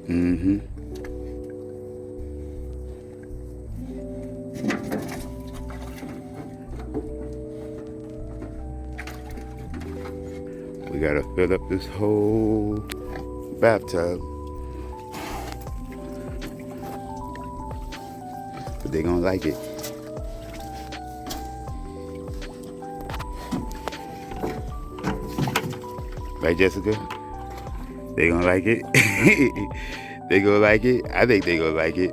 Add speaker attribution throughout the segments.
Speaker 1: Mm-hmm. We gotta fill up this whole bathtub. But they gonna like it. Right, Jessica? They gonna like it? They gonna like it? I think they gonna like it.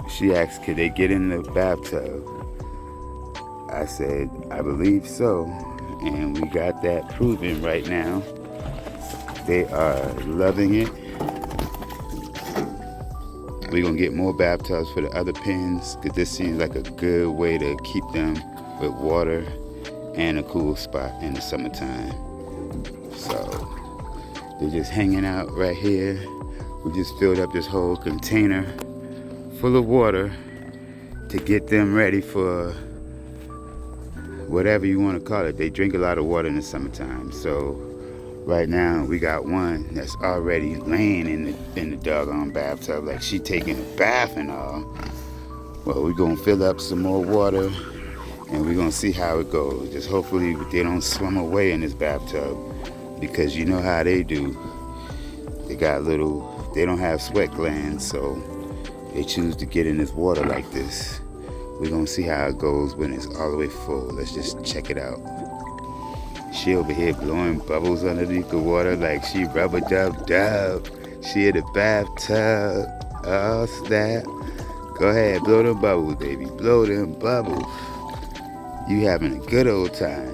Speaker 1: She asked, could they get in the bathtub? I said, I believe so. And we got that proven right now. They are loving it. We're gonna get more bathtubs for the other pens, because this seems like a good way to keep them with water and a cool spot in the summertime. So they're just hanging out right here. We just filled up this whole container full of water to get them ready for whatever you want to call it. They drink a lot of water in the summertime. So right now we got one that's already laying in the doggone bathtub, like she taking a bath and all. Well, we're gonna fill up some more water and we're gonna see how it goes. Just hopefully they don't swim away in this bathtub, because you know how they do. They don't have sweat glands, so they choose to get in this water like this. We're gonna see how it goes when it's all the way full. Let's just check it out. She over here blowing bubbles underneath the water like she rubber-dub-dub. She in the bathtub. Oh, snap. Go ahead, blow them bubbles, baby. Blow them bubbles. You having a good old time.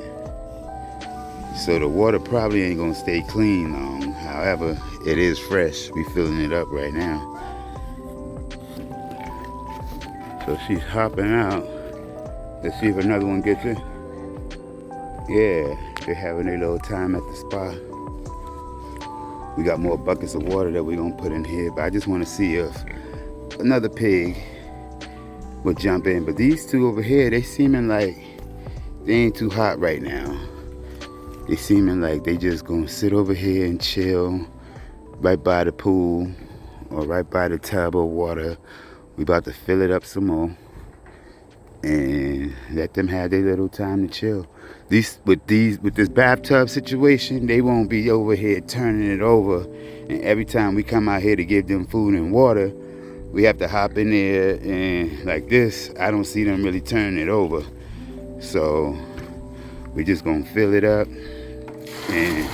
Speaker 1: So the water probably ain't gonna stay clean long. However, it is fresh. We filling it up right now. So she's hopping out. Let's see if another one gets in. Yeah, they're having their little time at the spa. We got more buckets of water that we're gonna put in here, but I just wanna see if another pig would jump in. But these two over here, they seeming like they ain't too hot right now. They seeming like they just gonna sit over here and chill right by the pool or right by the tub of water. We about to fill it up some more and let them have their little time to chill. With this bathtub situation, they won't be over here turning it over. And every time we come out here to give them food and water, we have to hop in there, and like this, I don't see them really turning it over. So we're just gonna fill it up, and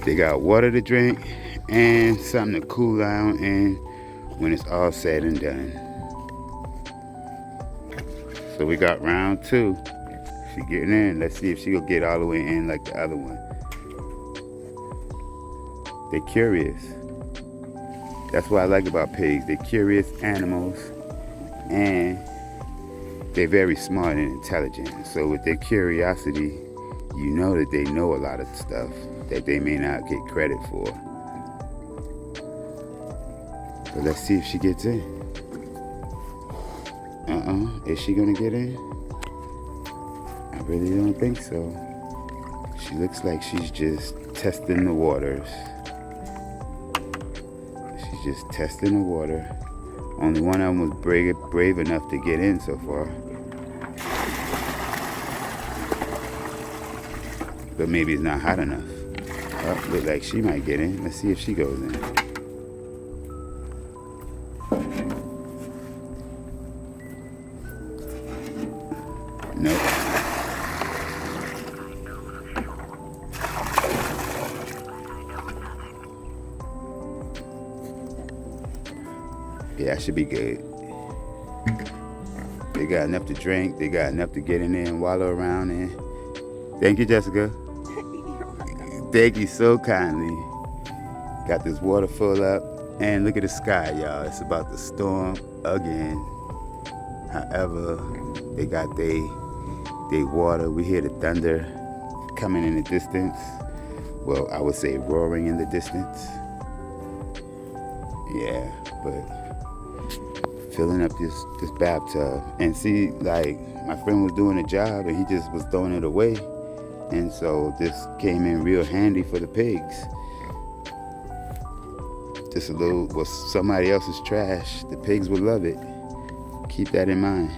Speaker 1: they got water to drink and something to cool down in when it's all said and done. So we got round 2. She getting in. Let's see if she gonna get all the way in like the other one. They're curious. That's what I like about pigs. They're curious animals, and they're very smart and intelligent. So with their curiosity, you know that they know a lot of stuff that they may not get credit for. But let's see if she gets in. Is she gonna get in? I really don't think so. She looks like she's just testing the waters. She's just testing the water. Only one of them was brave enough to get in so far. But maybe it's not hot enough. Oh, look like she might get in. Let's see if she goes in. Nope. Yeah, that should be good. They got enough to drink. They got enough to get in there and wallow around in. Thank you, Jessica. Thank you so kindly. Got this water full up. And look at the sky, y'all. It's about to storm again. However, they got they water. We hear the thunder coming in the distance. Well, I would say roaring in the distance. Yeah, but filling up this bathtub. And see, like, my friend was doing a job and he just was throwing it away. And so this came in real handy for the pigs. Just a little was somebody else's trash. The pigs would love it. Keep that in mind.